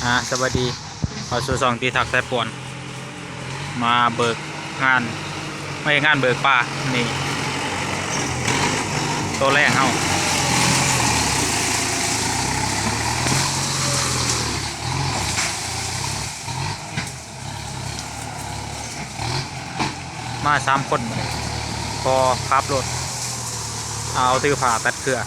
สวัสดีขอสู่สองตีถักสายป่วนมาเบิกงานไม่งานเบิกป่านี่ตัวแรกเอามา3 คนพอขับรถเอาตือผ่าตัดเครือ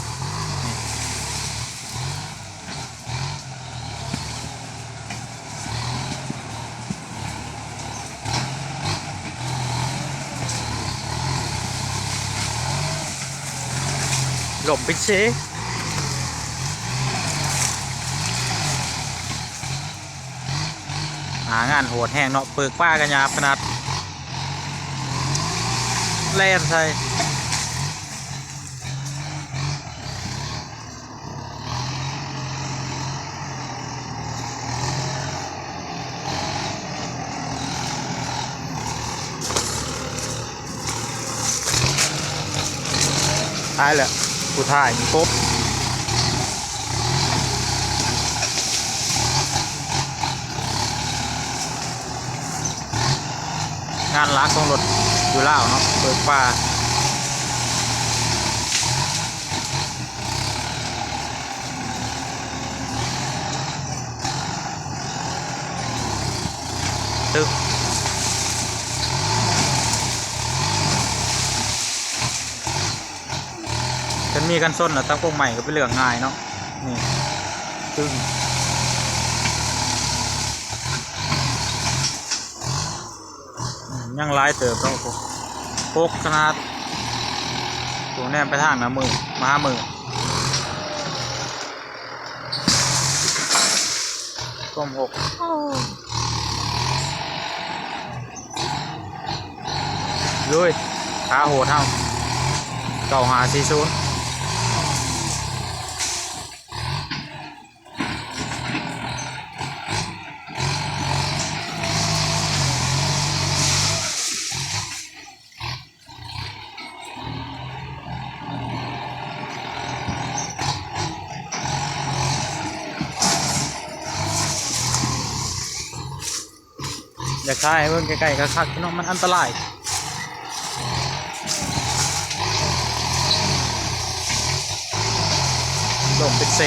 หลบไปเชงานโหดแห้งเนาะเปิกป้ากันยาขนาดแล่นใส่ท้ายแหละกูถ่ายครบงานลักของรถอยู่ล่าวเนาะเปิดป่าตึกฉันมีกันส้นนะตั้งพวกใหม่ก็เป็นเรื่องง่ายเนาะนี่ตึ้งยังไล่เติบต้องพกขนาดตัวแนมไปทางนะมือมามือก้ม6ลุยขาโหดเท่า9540อย่าคายเบิ่งใกล้ๆคักๆเนาะมันอันตรายลมเป็นเส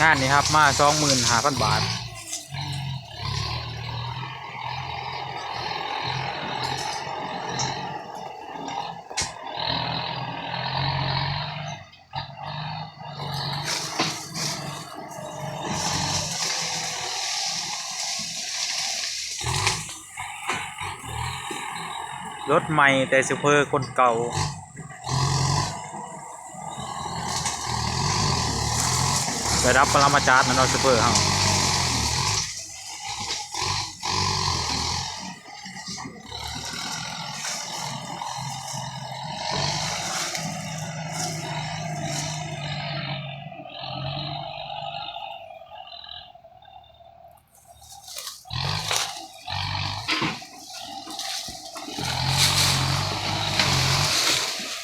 งานนี้ครับมา 25,000 บาทรถใหม่แต่ซูเปอร์คนเก่าได้รับปรมาจารย์นะซูเปอร์เฮา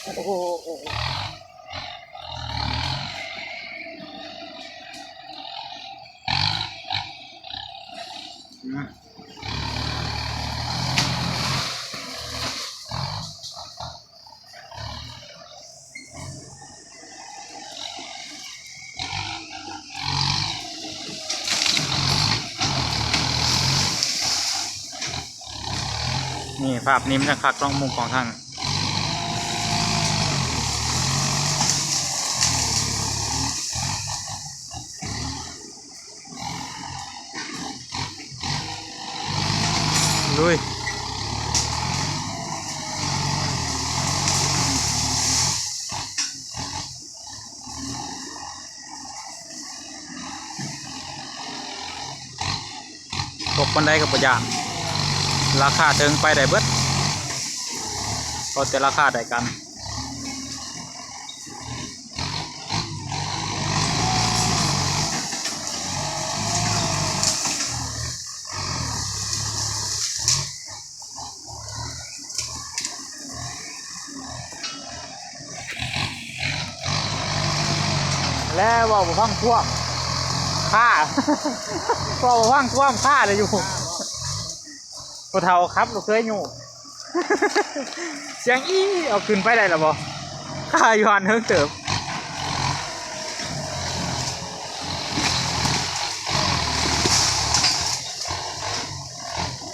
โอ้โหนี่ภาพนี้มันจะคักต้องมุมของทางลุยตกบันไดกับประหยัดราคาถึงไปได้เบิดก็แต่ราคาได้กัน แล้วว่าบ่ฟังท่วมฆ่า ว่าบ่ฟังท่วมฆ่าเลยอยู่พอเท่าครับเราเคยอยู่ เสียงอีเอาขึ้นไปได้หรอบ่ฆ่าอยู่หันเฮิงเติบ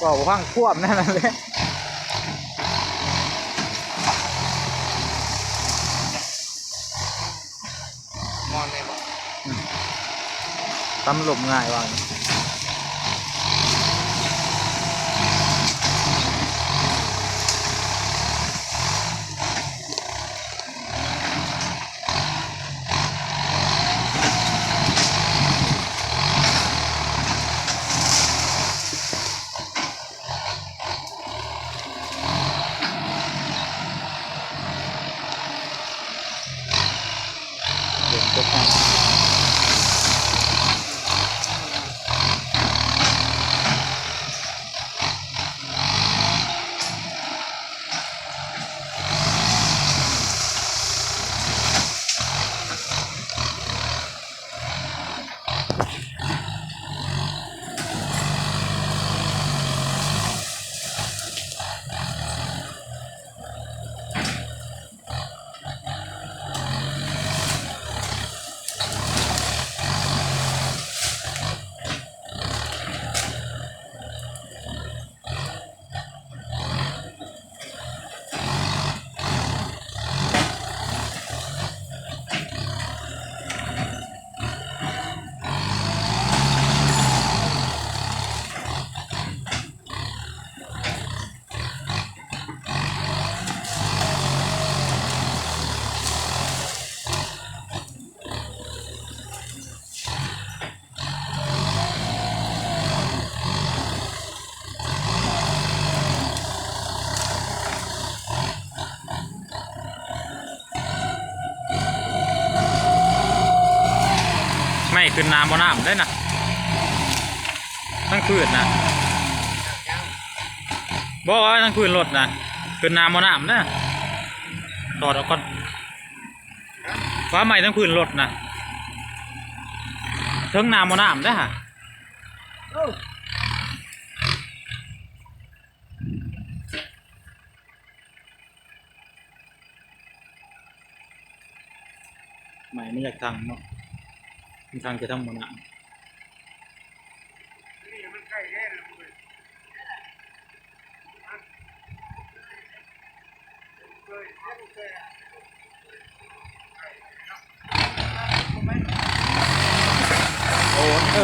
ว่าบ่ฟังท่วมนั่นแหละมอนเลยบ่ตำหลบง่ายว่างเดี๋ยวจะฟังไม่ขึ้นน้ำบ่น้ำได้นะตั้งพื้นนะบอกว่าตั้งพื้นรถนะขึ้นน้ำบ่น้ำนะถอดออกก่อนฟ้าใหม่ตั้งพื้นรถนะเทิงน้ำบ่น้ำได้ฮะใหม่ไม่อยากทางเนาะทางจะทำบ่น้ำ นี่มันใกล้แน่เลยโอ้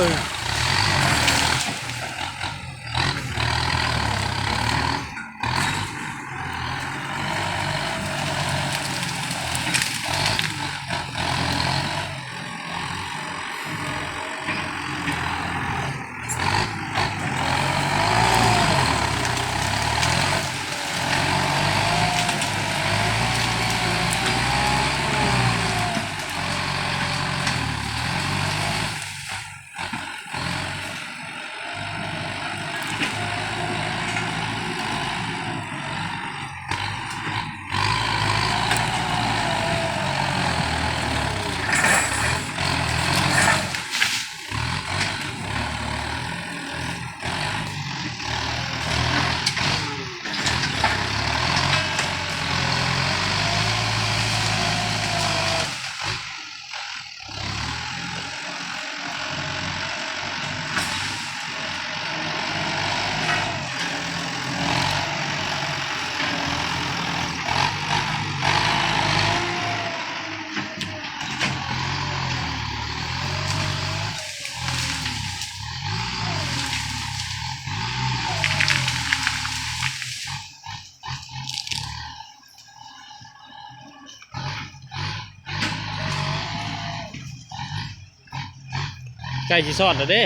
ไก่จีซอดแล้วเด้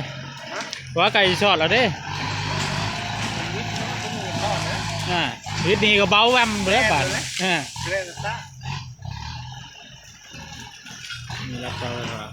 ว่าไก่จีซอดแล้วเด้วิธีนี้ก็เบาแวมไปแล้วป่ะนี่รับเจ้าเลยครับ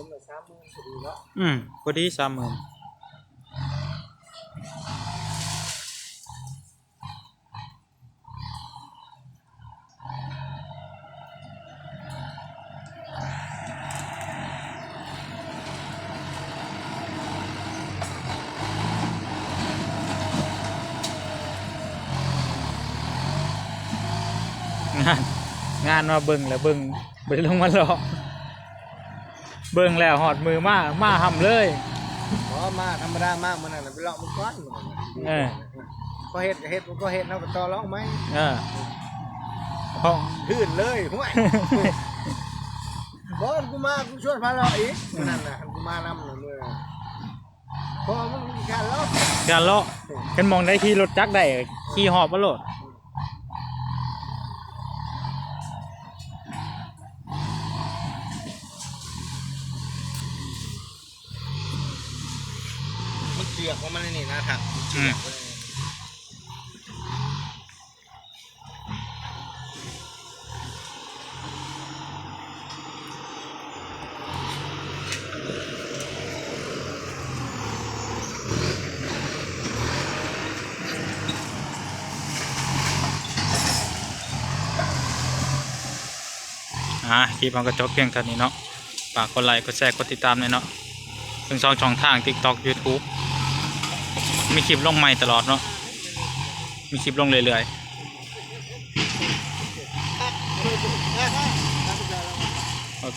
ผมเลย30,000พอดีเนาะ พอดี30,000งานมาเบิ่งแล้วเบิ่งบ่ได้ลงมาหรอกเบิ่งแล้วหอดมือมาหำเลย เพราะมาธรรมดามากมันน่ะไปเลาะมันก้อนก็เฮ็ดก็เฮ็ดก็เฮ็ดเนาะก็ต่อรองไหม ห้อง ลื่นเลยห่วยบอสกูมากูชวนพาเลาะอีกนั่นน่ะกูมานำน่ะมื้อพอมันมีการเลาะ การเลาะกันมองได้ขี่รถจักรได้ขี่หอบมาโลด มันเชือกของมันนี่นะถักเชือกคลิปมันก็จบเพียงเท่านี้เนาะฝากกดไลค์กดแชร์กดติดตามเลยเนาะทั้งช่องทาง TikTok YouTube มีคลิปลงใหม่ตลอดเนาะมีคลิปลงเรื่อยๆ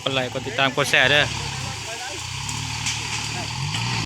กดไลค์กดติดตามกดแชร์เด้อ